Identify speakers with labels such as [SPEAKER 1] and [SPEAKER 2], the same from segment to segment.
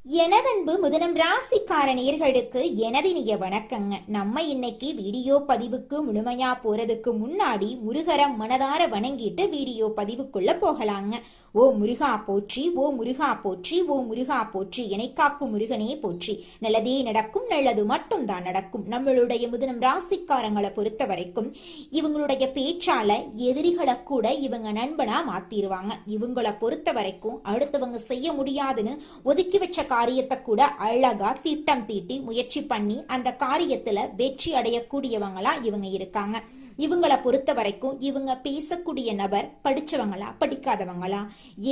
[SPEAKER 1] எனதன்பு முதனம் ராசிக்கார நேயர்களுக்கு எனதினிய வணக்கங்க. நம்ம இன்னைக்கு வீடியோ பதிவுக்கு முழுமையா போறதுக்கு முன்னாடி முருகரை மனதார வணங்கிட்டு வீடியோ பதிவுக்குள்ள போகலாங்க. ஓ முருகா போற்றி, ஓ முருகா போற்றி, ஓ முருகா போற்றி, காக்கும் முருகனே போற்றி. நல்லதே நடக்கும், நல்லது மட்டும் தான் நடக்கும். நம்மளுடைய முதனம் ராசிக்காரங்களை பொறுத்த வரைக்கும் இவங்களுடைய பேச்சால எதிரிகளை கூட இவங்க நண்பனா மாத்திருவாங்க. இவங்களை பொறுத்த வரைக்கும் அடுத்தவங்க செய்ய முடியாதுன்னு ஒதுக்கி வச்ச காரியத்தை கூட அழகா திட்டம் தீட்டி முயற்சி பண்ணி அந்த காரியத்துல வெற்றி அடையக்கூடியவங்களா இவங்க இருக்காங்க. இவங்களை பொறுத்த வரைக்கும் இவங்க பேசக்கூடிய நபர் படிச்சவங்களா படிக்காதவங்களா,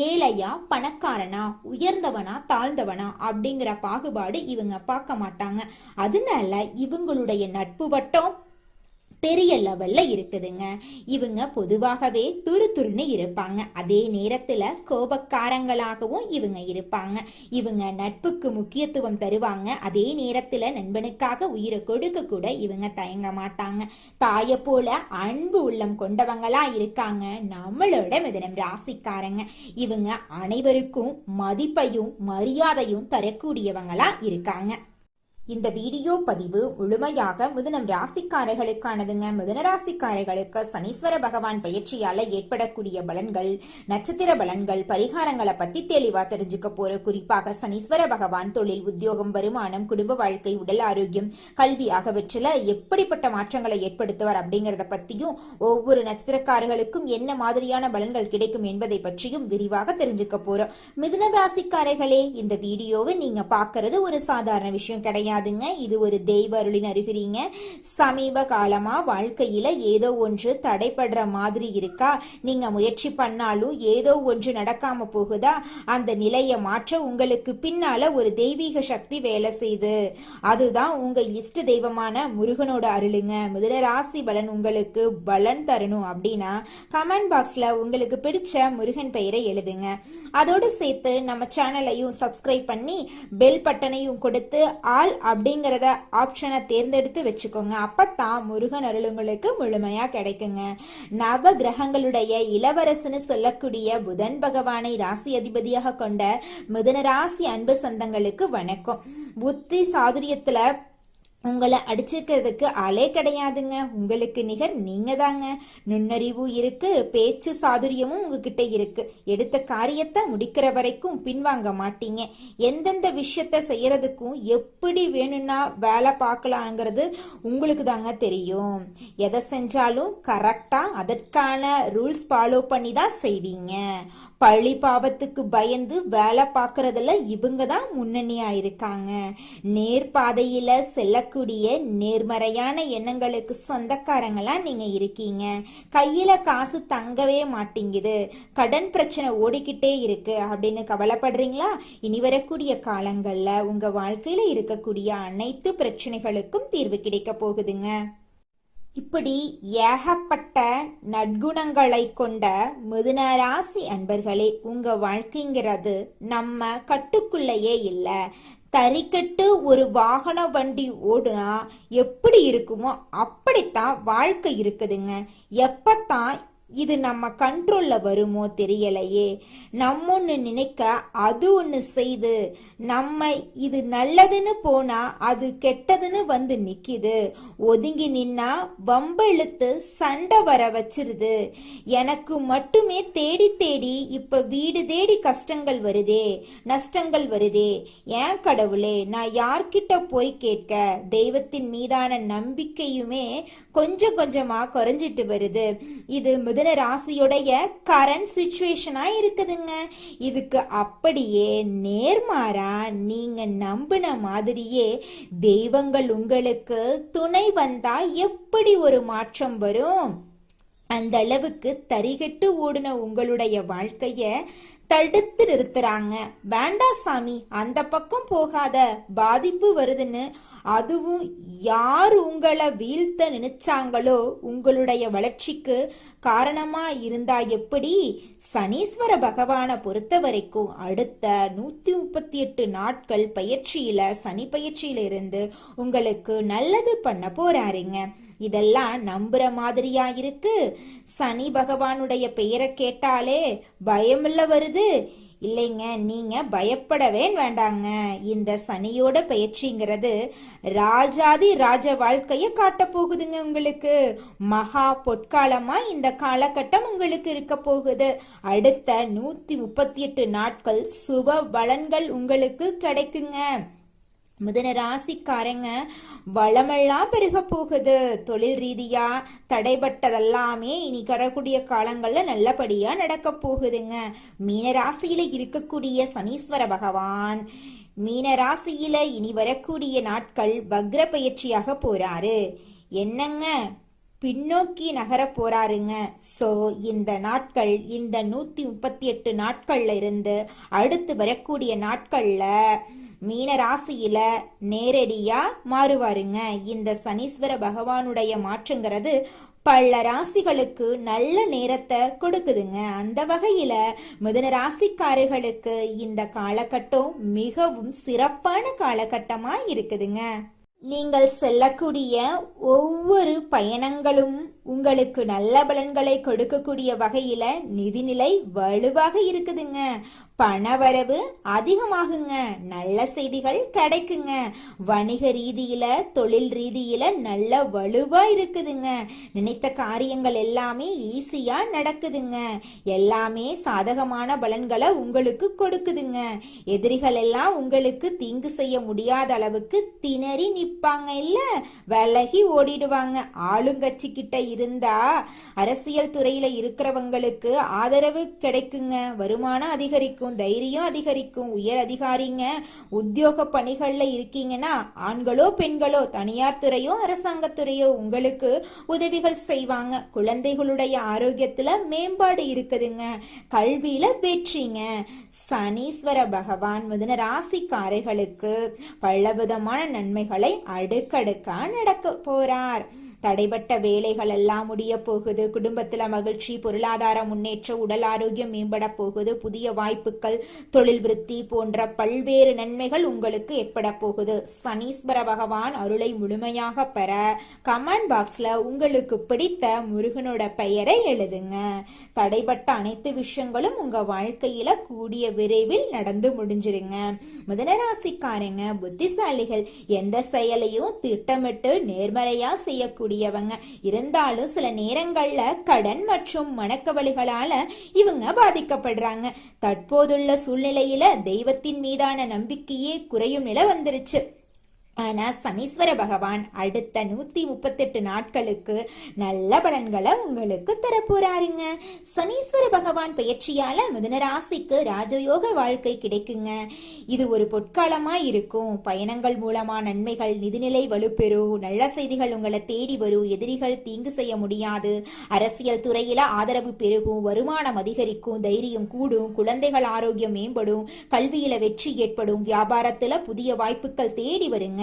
[SPEAKER 1] ஏழையா பணக்காரனா, உயர்ந்தவனா தாழ்ந்தவனா அப்படிங்கிற பாகுபாடு இவங்க பார்க்க மாட்டாங்க. அதனால இவங்களுடைய நட்பு வட்டம் பெரிய லெவல்ல இருக்குதுங்க. இவங்க பொதுவாகவே துருதுருன்னு இருப்பாங்க. அதே நேரத்துல கோபக்காரங்களாகவும் இவங்க இருப்பாங்க. இவங்க நட்புக்கு முக்கியத்துவம் தருவாங்க. அதே நேரத்துல நண்பனுக்காக உயிரை கொடுக்க கூட இவங்க தயங்க மாட்டாங்க. தாயை போல அன்பு உள்ளம் கொண்டவங்களா இருக்காங்க நம்மளோட மிதுனம் ராசிக்காரங்க. இவங்க அனைவருக்கும் மதிப்பையும் மரியாதையும் தரக்கூடியவங்களா இருக்காங்க. இந்த வீடியோ பதிவு முழுமையாக மிதுனம் ராசிக்காரர்களுக்கானதுங்க. மிதுன ராசிக்காரர்களுக்கு சனீஸ்வர பகவான் பயிற்சியால ஏற்படக்கூடிய பலன்கள், நட்சத்திர பலன்கள், பரிகாரங்களை பத்தி தெளிவா தெரிஞ்சுக்க போற. குறிப்பாக சனீஸ்வர பகவான் தொழில், உத்தியோகம், வருமானம், குடும்ப வாழ்க்கை, உடல் ஆரோக்கியம், கல்வி ஆகியவற்றில எப்படிப்பட்ட மாற்றங்களை ஏற்படுத்துவார் அப்படிங்கறத பத்தியும், ஒவ்வொரு நட்சத்திரக்காரர்களுக்கும் என்ன மாதிரியான பலன்கள் கிடைக்கும் என்பதை பற்றியும் விரிவாக தெரிஞ்சுக்க போறோம். மிதுன ராசிக்காரர்களே, இந்த வீடியோவை நீங்க பாக்குறது ஒரு சாதாரண விஷயம் கிடையாது. இது ஒரு தெய்வ அருளின் அறிகுறிங்க. சமீப காலமா வாழ்க்கையில ஏதோ ஒன்று தடைபடுற மாதிரி இருக்கா? நீங்க முயற்சி பண்ணாலும் ஏதோ ஒன்று நடக்காம போகுதா? அந்த நிலையை மாற்ற உங்களுக்கு பின்னால ஒரு தெய்வீக சக்தி வேலை செய்து, அதுதான் உங்க இஷ்ட தெய்வமான முருகனோட அருளுங்க. மிதுன ராசி பலன் உங்களுக்கு பலன் தரணும் அப்படின்னா கமெண்ட் பாக்ஸ்ல உங்களுக்கு பிடிச்ச முருகன் பெயரை எழுதுங்க. அதோடு சேர்த்து நம்ம சேனலையும் சப்ஸ்கிரைப் பண்ணி பெல் பட்டனையும் கொடுத்து ஆல் அப்படிங்கறத ஆப்ஷனை தேர்ந்தெடுத்து வச்சுக்கோங்க. அப்பத்தான் முருகன் அருளுங்களுக்கு முழுமையா கிடைக்குங்க. நவ கிரகங்களுடைய இளவரசன்னு சொல்லக்கூடிய புதன் பகவானை ராசி அதிபதியாக கொண்ட மிதுன ராசி அன்பு சொந்தங்களுக்கு வணக்கம். புத்தி சாதுரியத்துல உங்களை அடிச்சுக்கிறதுக்கு ஆளே கிடையாதுங்க. உங்களுக்கு நிகர் நீங்க தாங்க. நுண்ணறிவும் இருக்கு, பேச்சு சாதுரியமும் உங்ககிட்ட இருக்கு. எடுத்த காரியத்தை முடிக்கிற வரைக்கும் பின்வாங்க மாட்டீங்க. எந்தெந்த விஷயத்த செய்யறதுக்கும் எப்படி வேணும்னா வேலை பார்க்கலாங்கிறது உங்களுக்கு தாங்க தெரியும். எதை செஞ்சாலும் கரெக்டா அதற்கான ரூல்ஸ் ஃபாலோ பண்ணி தான் செய்வீங்க. பழி பாவத்துக்கு பயந்து வேலை பார்க்கறதுல இவங்க தான் முன்னணியா இருக்காங்க. நேர்பாதையில செல்லக்கூடிய நேர்மறையான எண்ணங்களுக்கு சொந்தக்காரங்களா நீங்க இருக்கீங்க. கையில காசு தங்கவே மாட்டேங்குது, கடன் பிரச்சனை ஓடிக்கிட்டே இருக்கு அப்படின்னு கவலைப்படுறீங்களா? இனி வரக்கூடிய காலங்கள்ல உங்க வாழ்க்கையில இருக்கக்கூடிய அனைத்து பிரச்சனைகளுக்கும் தீர்வு கிடைக்க போகுதுங்க. இப்படி ஏகப்பட்ட நற்குணங்களை கொண்ட மிதுன ராசி அன்பர்களே, உங்க வாழ்க்கைங்கிறது நம்ம கட்டுக்குள்ளேயே இல்லை. தறிக்கட்டு ஒரு வாகன வண்டி ஓடுனா எப்படி இருக்குமோ அப்படித்தான் வாழ்க்கை இருக்குதுங்க. எப்பத்தான் இது நம்ம கண்ட்ரோல்ல வருமோ தெரியலையே. நம்ம ஒன்று நினைக்க அது ஒன்று செய்து, நம்ம இது நல்லதுன்னு போனா அது கெட்டதுன்னு வந்து நிக்குது. ஒதுங்கி நின்னா வம்பெழுத்து சண்டை வர வச்சிருது. எனக்கு மட்டுமே தேடி தேடி இப்ப வீடு தேடி கஷ்டங்கள் வருதே, நஷ்டங்கள் வருதே. ஏன் கடவுளே, நான் யார்கிட்ட போய் கேட்க? தெய்வத்தின் மீதான நம்பிக்கையுமே கொஞ்சம் கொஞ்சமா குறைஞ்சிட்டு வருது. இது மிதுன ராசியுடைய கரண்ட் சிச்சுவேஷனா இருக்குதுங்க. இதுக்கு அப்படியே நேர்மாறா நீங்க நம்பின மாதிரியே தெய்வங்கள் உங்களுக்கு துணை வந்தா எப்படி ஒரு மாற்றம் வரும்? அந்த அளவுக்கு தரிகட்டு ஓடுன உங்களுடைய வாழ்க்கைய தடுத்து நிறுத்துறாங்க. வேண்டா சாமி, அந்த பக்கம் போகாத, பாதிப்பு வருதுன்னு. அதுவும் யார் உங்களை வீழ்த்த நினைச்சாங்களோ உங்களுடைய வளர்ச்சிக்கு காரணமா இருந்தா எப்படி? சனீஸ்வர பகவானை பொறுத்த வரைக்கும் அடுத்த 138 நாட்கள் பயிற்சியில, சனி பயிற்சியில இருந்து உங்களுக்கு நல்லது பண்ண போறாருங்க. இதெல்லாம் நம்புற மாதிரியா இருக்கு? சனி பகவானுடைய பெயரை கேட்டாலே பயமில்ல வருது. இல்லைங்க, நீங்க பயப்படவே வேண்டாங்க. இந்த சனியோட பயிற்சிங்கிறது ராஜாதி ராஜ வாழ்க்கைய காட்ட போகுதுங்க உங்களுக்கு. மகா பொற்காலமா இந்த காலகட்டம் உங்களுக்கு இருக்க போகுது. அடுத்த 138 நாட்கள் சுப பலன்கள் உங்களுக்கு கிடைக்குங்க. மிதுன ராசிக்காரங்க வளமெல்லாம் பெருக போகுது. தொழில் ரீதியா தடைபட்டதெல்லாமே இனி வரக்கூடிய காலங்கள்ல நல்லபடியா நடக்க போகுதுங்க. மீன ராசியில இருக்கக்கூடிய சனீஸ்வர பகவான் மீன ராசியில இனி வரக்கூடிய நாட்கள் வக்ர பயிற்சியாக போறாரு. என்னங்க, பின்னோக்கி நகர போறாருங்க. சோ இந்த நாட்கள், இந்த 138 நாட்கள்ல இருந்து அடுத்து வரக்கூடிய நாட்கள்ல மீன ராசியில நேரடியா மாறுவாருங்க. இந்த சனீஸ்வர பகவானுடைய மாற்றங்கிறது பல ராசிகளுக்கு நல்ல நேரத்தை கொடுக்குதுங்க. அந்த வகையில மிதுன ராசிக்காரர்களுக்கு இந்த காலகட்டம் மிகவும் சிறப்பான காலகட்டமா இருக்குதுங்க. நீங்கள் செல்லக்கூடிய ஒவ்வொரு பயணங்களும் உங்களுக்கு நல்ல பலன்களை கொடுக்கக்கூடிய வகையில நிதிநிலை வலுவாக இருக்குதுங்க. பணவரவு அதிகமாகுங்க. நல்ல செய்திகள் கிடைக்குங்க. வணிக ரீதியில தொழில் ரீதியில நல்ல வலுவா இருக்குதுங்க. நினைத்த காரியங்கள் எல்லாமே ஈஸியா நடக்குதுங்க. எல்லாமே சாதகமான பலன்களை உங்களுக்கு கொடுக்குதுங்க. எதிரிகள் எல்லாம் உங்களுக்கு தீங்கு செய்ய முடியாத அளவுக்கு திணறி நிப்பாங்க, இல்ல விலகி ஓடிடுவாங்க. ஆளுங்கட்சி கிட்ட இருந்தா அரசியல் துறையில இருக்கிறவங்களுக்கு ஆதரவு கிடைக்குங்க. வருமானம் அதிகரிக்கும், தைரியம் அதிகரிக்கும். உயர் அதிகாரிங்க உத்தியோக பணிகள்ல இருக்கீங்கன்னா ஆண்களோ பெண்களோ தனியார் துறையோ அரசாங்கத்துறையோ உங்களுக்கு உதவிகள் செய்வாங்க. குழந்தைகளுடைய ஆரோக்கியத்துல மேம்பாடு இருக்குதுங்க. கல்வியில வெற்றிங்க. சனீஸ்வர பகவான் மிதுன ராசிக்காரர்களுக்கு பலவிதமான நன்மைகளை அடுக்கடுக்கா நடக்க போறார். தடைபட்ட வேலைகள் எல்லாம் முடிய போகுது. குடும்பத்துல மகிழ்ச்சி, பொருளாதார முன்னேற்றம், உடல் ஆரோக்கியம் மேம்பட போகுது. புதிய வாய்ப்புகள், தொழில் விருத்தி போன்ற பல்வேறு நன்மைகள் உங்களுக்கு ஏற்பட போகுது. சனீஸ்வர பகவான் அருளை முழுமையாக பெற கமெண்ட் பாக்ஸ்ல உங்களுக்கு பிடித்த முருகனோட பெயரை எழுதுங்க. தடைபட்ட அனைத்து விஷயங்களும் உங்க வாழ்க்கையில கூடிய விரைவில் நடந்து முடிஞ்சிருங்க. மிதுனராசிக்காரங்க புத்திசாலிகள். எந்த செயலையும் திட்டமிட்டு நேர்மறையா செய்யக்கூடிய இருந்தாலும் சில நேரங்கள்ல கடன் மற்றும் மனக்கவலைகளால இவங்க பாதிக்கப்படுறாங்க. தற்போதுள்ள சூழ்நிலையில தெய்வத்தின் மீதான நம்பிக்கையே குறையும் நிலை வந்துருச்சு. ஆனா சனீஸ்வர பகவான் அடுத்த 138 நாட்களுக்கு நல்ல பலன்களை உங்களுக்கு தரப்போறாருங்க. சனீஸ்வர பகவான் பயிற்சியால மிதுன ராசிக்கு ராஜயோக வாழ்க்கை கிடைக்குங்க. இது ஒரு பொற்காலமா இருக்கும். பயணங்கள் மூலமா நன்மைகள், நிதிநிலை வலுப்பெறும். நல்ல செய்திகள் உங்களை தேடி வரும். எதிரிகள் தீங்கு செய்ய முடியாது. அரசியல் துறையில ஆதரவு பெருகும். வருமானம் அதிகரிக்கும். தைரியம் கூடும். குழந்தைகள் ஆரோக்கியம் மேம்படும். கல்வியில வெற்றி ஏற்படும். வியாபாரத்துல புதிய வாய்ப்புகள் தேடி வருங்க.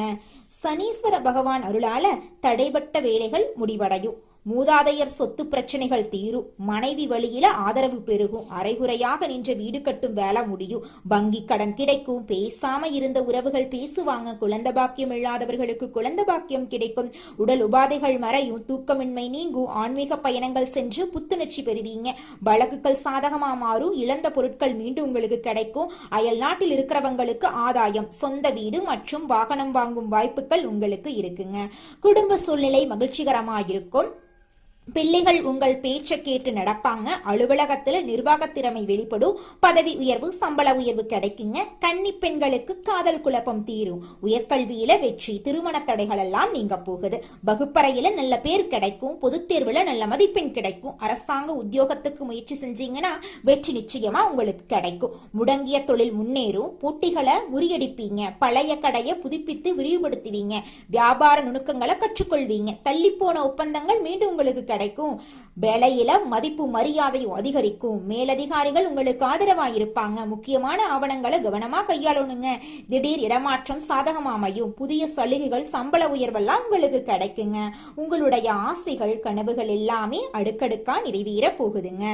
[SPEAKER 1] சனீஸ்வர பகவான் அருளால தடைபட்ட வேலைகள் முடிவடையும். மூதாதையர் சொத்து பிரச்சனைகள் தீரும். மனைவி வழியில ஆதரவு பெருகும். அரைகுறையாக நின்ற வீடு கட்டும் வேலை முடியும். வங்கி கடன் கிடைக்கும். பேசாம இருந்த உறவுகள் பேசுவாங்க. குழந்தை பாக்கியம் இல்லாதவர்களுக்கு குழந்தை பாக்கியம் கிடைக்கும். உடல் உபாதைகள் மறையும். தூக்கமின்மை நீங்கும். ஆன்மீக பயணங்கள் சென்று புத்துணர்ச்சி பெறுவீங்க. வழக்குகள் சாதகமா மாறும். இழந்த பொருட்கள் மீண்டும் உங்களுக்கு கிடைக்கும். அயல் நாட்டில் இருக்கிறவங்களுக்கு ஆதாயம். சொந்த வீடு மற்றும் வாகனம் வாங்கும் வாய்ப்புகள் உங்களுக்கு இருக்குங்க. குடும்ப சூழ்நிலை மகிழ்ச்சிகரமா இருக்கும். பிள்ளைகள் உங்கள் பேச்சை கேட்டு நடப்பாங்க. அலுவலகத்துல நிர்வாக திறமை வெளிப்படும். பதவி உயர்வு, சம்பள உயர்வு கிடைக்குங்க. கன்னி பெண்களுக்கு காதல் குழப்பம் தீரும். உயர்கல்வியில வெற்றி. திருமண தடைகள் எல்லாம் நீங்க போகுது. வகுப்பறையில நல்ல பேர் கிடைக்கும். பொதுத் தேர்வுல நல்ல மதிப்பெண் கிடைக்கும். அரசாங்க உத்தியோகத்துக்கு முயற்சி செஞ்சீங்கன்னா வெற்றி நிச்சயமா உங்களுக்கு கிடைக்கும். முடங்கிய தொழில் முன்னேறும். போட்டிகளை முறியடிப்பீங்க. பழைய கடையை புதுப்பித்து விரிவுபடுத்துவீங்க. வியாபார நுணுக்கங்களை கற்றுக்கொள்வீங்க. தள்ளிப்போன ஒப்பந்தங்கள் மீண்டும் உங்களுக்கு கிடைக்கும். வேலையில மதிப்பு மரியாதையும் அதிகரிக்கும். மேலதிகாரிகள் உங்களுக்கு ஆதரவாயிருப்பாங்க. முக்கியமான ஆவணங்களை கவனமா கையாளணுங்க. திடீர் இடமாற்றம் சாதகமா அமையும். புதிய சலுகைகள், சம்பள உயர்வெல்லாம் உங்களுக்கு கிடைக்குங்க. உங்களுடைய ஆசைகள், கனவுகள் எல்லாமே அடுக்கடுக்கா நிறைவேற போகுதுங்க.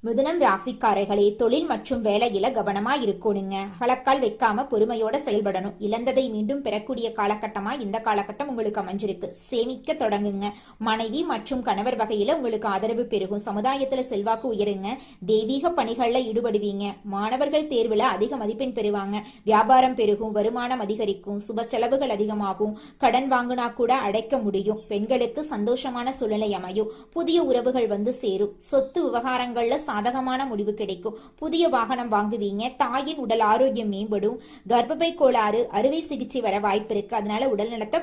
[SPEAKER 1] மிதுனம் ராசிக்காரர்களே, தொழில் மற்றும் வேலையில கவனமா இருக்கணுங்க. அகலக்கால் வைக்காம பொறுமையோட செயல்படணும். இழந்ததை மீண்டும் பெறக்கூடிய காலகட்டமா இந்த காலகட்டம் உங்களுக்கு அமைஞ்சிருக்கு. சேமிக்க தொடங்குங்க. மனைவி மற்றும் கணவர் வகையில உங்களுக்கு ஆதரவு பெருகும். சமுதாயத்துல செல்வாக்கு உயருங்க. தெய்வீக பணிகள்ல ஈடுபடுவீங்க. மாணவர்கள் தேர்வுல அதிக மதிப்பெண் பெறுவாங்க. வியாபாரம் பெருகும். வருமானம் அதிகரிக்கும். சுப செலவுகள் அதிகமாகும். கடன் வாங்கினா கூட அடைக்க முடியும். பெண்களுக்கு சந்தோஷமான சூழ்நிலை அமையும். புதிய உறவுகள் வந்து சேரும். சொத்து விவகாரங்கள்ல சாதகமான முடிவு கிடைக்கும். புதிய வாகனம் வாங்குவீங்க. தாயின் உடல் ஆரோக்கியம் மேம்படும். கர்ப்பப்பை கோளாறு, அறுவை சிகிச்சை வர வாய்ப்பு இருக்கு. அதனால உடல் நலத்தை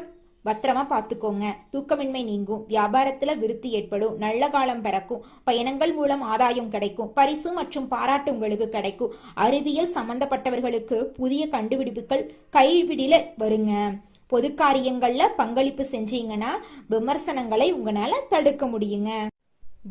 [SPEAKER 1] பத்திரமா பார்த்துக்கோங்க. தூக்கமின்மை நீங்கும். வியாபாரத்துல விருத்தி ஏற்படும். நல்ல காலம் பிறக்கும். பயணங்கள் மூலம் ஆதாயம் கிடைக்கும். பரிசு மற்றும் பாராட்டு உங்களுக்கு கிடைக்கும். அறிவியல் சம்பந்தப்பட்டவர்களுக்கு புதிய கண்டுபிடிப்புகள் கைவிடில வருங்க. பொது காரியங்கள்ல பங்களிப்பு செஞ்சீங்கன்னா விமர்சனங்களை உங்களால தடுக்க முடியுங்க.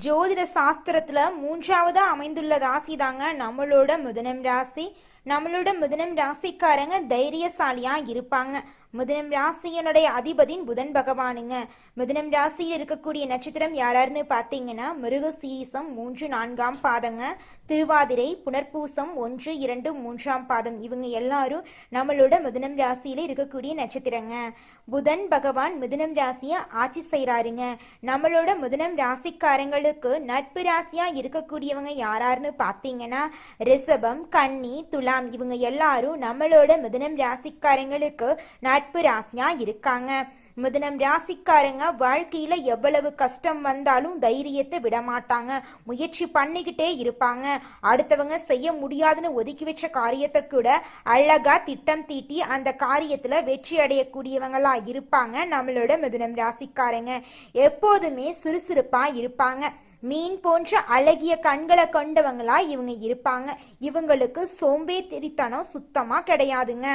[SPEAKER 1] ஜோதிட சாஸ்திரத்துல 3ஆவதா அமைந்துள்ள ராசி தாங்க நம்மளோட மிதுனம் ராசி. நம்மளோட மிதுனம் ராசிக்காரங்க தைரியசாலியா இருப்பாங்க. மிதுனம் ராசியனுடைய அதிபதியின் புதன் பகவானுங்க. மிதுனம் ராசியில் இருக்கக்கூடிய நட்சத்திரம் யாராருன்னு பார்த்தீங்கன்னா மிருகசீரிசம் 3, 4ஆம் பாதங்க, திருவாதிரை, புனர்பூசம் 1, 2, 3ஆம் பாதம். இவங்க எல்லாரும் நம்மளோட மிதுனம் ராசியில இருக்கக்கூடிய நட்சத்திரங்க. புதன் பகவான் மிதுனம் ராசிய ஆட்சி செய்யறாருங்க. நம்மளோட மிதுனம் ராசிக்காரங்களுக்கு நட்பு ராசியா இருக்கக்கூடியவங்க யாராருன்னு பார்த்தீங்கன்னா ரிஷபம், கன்னி, துலாம். இவங்க எல்லாரும் நம்மளோட மிதுனம் ராசிக்காரங்களுக்கு நட்பு ராசியா இருக்காங்க. மிதுனம் ராசிக்காரங்க வாழ்க்கையில எவ்வளவு கஷ்டம் வந்தாலும் தைரியத்தை விட மாட்டாங்க. முயற்சி பண்ணிக்கிட்டே இருப்பாங்க. அடுத்தவங்க செய்ய முடியாதுன்னு ஒதுக்கி வச்ச காரியத்தை கூட அழகா திட்டம் தீட்டி அந்த காரியத்துல வெற்றி அடையக்கூடியவங்களா இருப்பாங்க. நம்மளோட மிதுனம் ராசிக்காரங்க எப்போதுமே சுறுசுறுப்பா இருப்பாங்க. மீன் போன்ற அழகிய கண்களை கொண்டவங்களா இவங்க இருப்பாங்க. இவங்களுக்கு சோம்பேறித்தனம் சுத்தமா கிடையாதுங்க.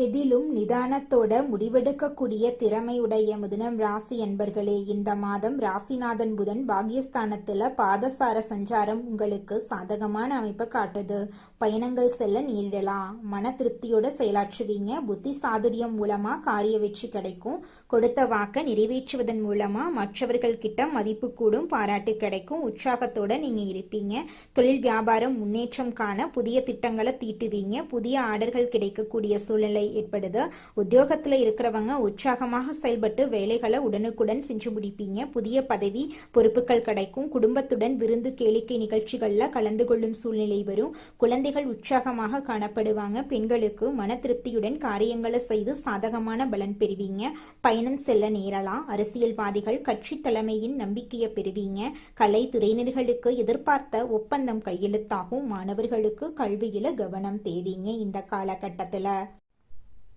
[SPEAKER 1] எதிலும் நிதானத்தோட முடிவெடுக்கக்கூடிய திறமையுடைய மிதுனம் ராசி என்பர்களே, இந்த மாதம் ராசிநாதன் புதன் பாகியஸ்தானத்துல பாதசார சஞ்சாரம் உங்களுக்கு சாதகமான அமைப்பை காட்டுது. பயணங்கள் செல்ல நேரிடலாம். மன திருப்தியோட செயலாற்றுவீங்க. புத்தி சாதுரியம் மூலமா காரிய வெற்றி கிடைக்கும். கொடுத்த வாக்க நிறைவேற்றுவதன் மூலமா மற்றவர்கள் கிட்ட மதிப்பு கூடும். பாராட்டு கிடைக்கும். உற்சாகத்தோட நீங்க இருப்பீங்க. தொழில் வியாபாரம் முன்னேற்றம் காண புதிய திட்டங்களை தீட்டுவீங்க. புதிய ஆர்டர்கள் கிடைக்கக்கூடிய சூழ்நிலை ஏற்படுது. உத்தியோகத்துல இருக்கிறவங்க உற்சாகமாக செயல்பட்டு வேலைகளை உடனுக்குடன் செஞ்சு முடிப்பீங்க. புதிய பதவி பொறுப்புகள் கிடைக்கும். குடும்பத்துடன் விருந்து கேளிக்கை நிகழ்ச்சிகள்ல கலந்து கொள்ளும் சூழ்நிலை வரும். குழந்தைகள் உற்சாகமாக காணப்படுவாங்க. பெண்களுக்கு மன திருப்தியுடன் காரியங்களை செய்து சாதகமான பலன் பெறுவீங்க. பயணம் செல்ல நேரலாம். அரசியல்வாதிகள் கட்சி தலைமையின் நம்பிக்கையை பெறுவீங்க. கலைத்துறையினர்களுக்கு எதிர்பார்த்த ஒப்பந்தம் கையெழுத்தாகும். மாணவர்களுக்கு கல்வியில கவனம் தேவைங்க இந்த காலகட்டத்துல.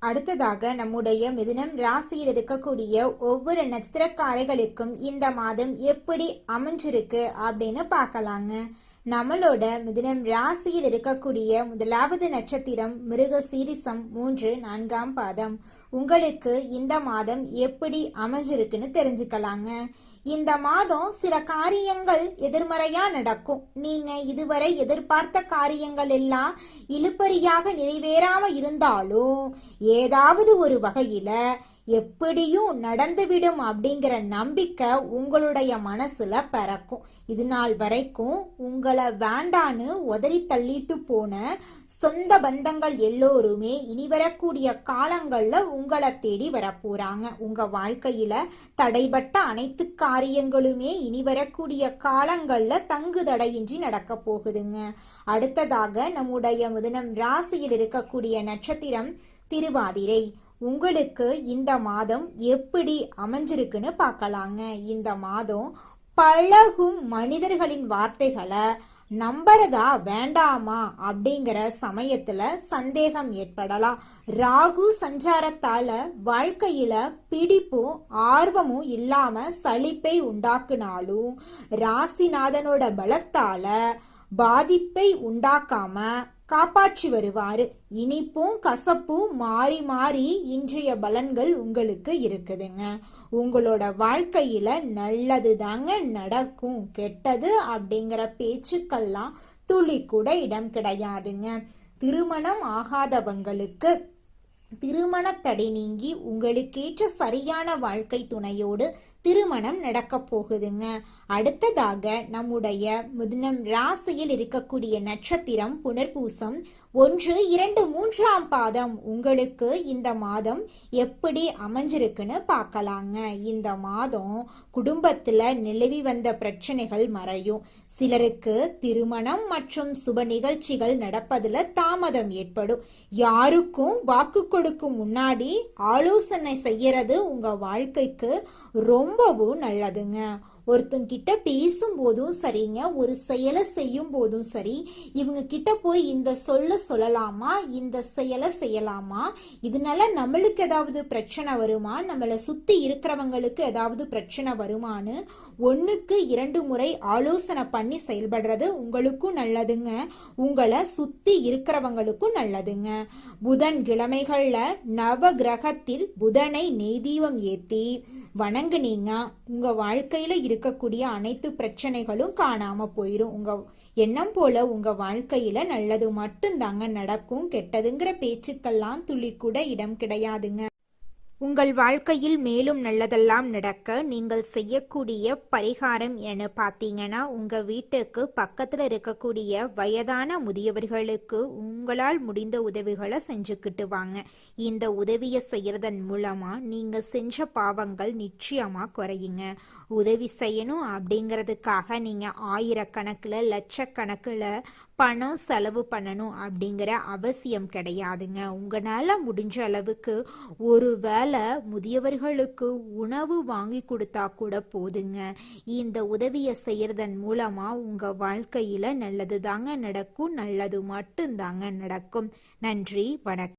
[SPEAKER 1] அடுத்ததாக நம்முடைய மிதுனம் ராசியில் இருக்கக்கூடிய ஒவ்வொரு நட்சத்திரக்காரர்களுக்கும் இந்த மாதம் எப்படி அமைஞ்சிருக்கு அப்படின்னு பார்க்கலாங்க. நம்மளோட மிதுனம் ராசியில் இருக்கக்கூடிய முதலாவது நட்சத்திரம் மிருகசீரிசம் 3, 4ஆம் பாதம். உங்களுக்கு இந்த மாதம் எப்படி அமைஞ்சிருக்குன்னு தெரிஞ்சுக்கலாங்க. இந்த மாதம் சில காரியங்கள் எதிர்மறையா நடக்கும். நீங்க இதுவரை எதிர்பார்த்த காரியங்கள் எல்லாம் இழுபறியாக நிறைவேறாம இருந்தாலும் ஏதாவது ஒரு வகையில எப்படியும் நடந்துவிடும் அப்படிங்கிற நம்பிக்கை உங்களுடைய மனசுல பிறக்கும். இது நாள் வரைக்கும் உங்களை வேண்டான்னு உதறி தள்ளிட்டு போன சொந்த பந்தங்கள் எல்லோருமே இனி வரக்கூடிய காலங்கள்ல உங்களை தேடி வரப்போறாங்க. உங்க வாழ்க்கையில தடைபட்ட அனைத்து காரியங்களுமே இனி வரக்கூடிய காலங்கள்ல தங்கு தடையின்றி நடக்க போகுதுங்க. அடுத்ததாக நம்முடைய மிதுனம் ராசியில் இருக்கக்கூடிய நட்சத்திரம் திருவாதிரை. உங்களுக்கு இந்த மாதம் எப்படி அமைஞ்சிருக்குன்னு பார்க்கலாங்க. இந்த மாதம் பழகும் மனிதர்களின் வார்த்தைகளை நம்புறதா வேண்டாமா அப்படிங்கிற சமயத்துல சந்தேகம் ஏற்படலாம். ராகு சஞ்சாரத்தால வாழ்க்கையில பிடிப்பும் ஆர்வமும் இல்லாம சலிப்பை உண்டாக்குனாலும் ராசிநாதனோட பலத்தால பாதிப்பை உண்டாக்காம காப்பாற்றி வருவாரு. இனிப்பும் கசப்பும் மாறி மாறி இன்றைய பலன்கள் உங்களுக்கு இருக்குதுங்க. உங்களோட வாழ்க்கையில நல்லது தாங்க நடக்கும். கெட்டது அப்படிங்கிற பேச்சுக்கெல்லாம் துளி கூட இடம் கிடையாதுங்க. திருமணம் ஆகாதவங்களுக்கு திருமண தடை நீங்கி உங்களுக்கேற்ற சரியான வாழ்க்கை துணையோடு திருமணம் நடக்க போகுதுங்க. அடுத்ததாக நம்முடைய மிதுனம் ராசியில் இருக்கக்கூடிய நட்சத்திரம் புனர்பூசம் 1, 2, 3ஆம் பாதம். உங்களுக்கு இந்த மாதம் எப்படி அமைஞ்சிருக்குன்னு பார்க்கலாங்க. இந்த மாதம் குடும்பத்துல நிலவி வந்த பிரச்சனைகள் மறையும். சிலருக்கு திருமணம் மற்றும் சுப நிகழ்ச்சிகள் நடப்பதுல தாமதம் ஏற்படும். யாருக்கும் வாக்கு கொடுக்கும் முன்னாடி ஆலோசனை செய்யறது உங்க வாழ்க்கைக்கு ரொம்பவும் நல்லதுங்க. ஒருத்தங்கிட்ட பேசும் போதும் சரிங்க, ஒரு செயலை செய்யும் போதும் சரி, இவங்க கிட்ட போய் இந்த சொல்லலாமா, இந்த செயலை செய்யலாமா, இதனால நம்மளுக்கு ஏதாவது பிரச்சனை வருமா, நம்மளை சுத்தி இருக்கிறவங்களுக்கு ஏதாவது பிரச்சனை வருமானு 1க்கு 2 முறை ஆலோசனை பண்ணி செயல்படுறது உங்களுக்கும் நல்லதுங்க, உங்களை சுத்தி இருக்கிறவங்களுக்கும் நல்லதுங்க. புதன் கிழமைகள்ல நவ கிரகத்தில் புதனை நெய்தீபம் ஏத்தி வணங்குனீங்க, உங்க வாழ்க்கையில இருக்கக்கூடிய அனைத்து பிரச்சனைகளும் காணாம போயிரும். உங்க எண்ணம் போல உங்க வாழ்க்கையில நல்லது மட்டும்தாங்க நடக்கும். கெட்டதுங்கிற பேச்சுக்கெல்லாம் துளி கூட இடம் கிடையாதுங்க. உங்கள் வாழ்க்கையில் மேலும் நல்லதெல்லாம் நடக்க நீங்கள் செய்யக்கூடிய பரிகாரம் என பார்த்தீங்கன்னா, உங்கள் வீட்டுக்கு பக்கத்தில் இருக்கக்கூடிய வயதான முதியவர்களுக்கு உங்களால் முடிந்த உதவிகளை செஞ்சுக்கிட்டு வாங்க. இந்த உதவியை செய்யறதன் மூலமாக நீங்கள் செஞ்ச பாவங்கள் நிச்சயமாக குறையுங்க. உதவி செய்யணும் அப்படிங்கிறதுக்காக நீங்கள் ஆயிரக்கணக்கில் லட்சக்கணக்கில் பணம் செலவு பண்ணணும் அப்படிங்கிற அவசியம் கிடையாதுங்க. உங்களால் முடிஞ்ச அளவுக்கு ஒரு வேளை முதியவர்களுக்கு உணவு வாங்கி கொடுத்தா கூட போதுங்க. இந்த உதவியை செய்யறதன் மூலமா உங்க வாழ்க்கையில நல்லது தாங்க நடக்கும், நல்லது மட்டும் தாங்க நடக்கும். நன்றி, வணக்கம்.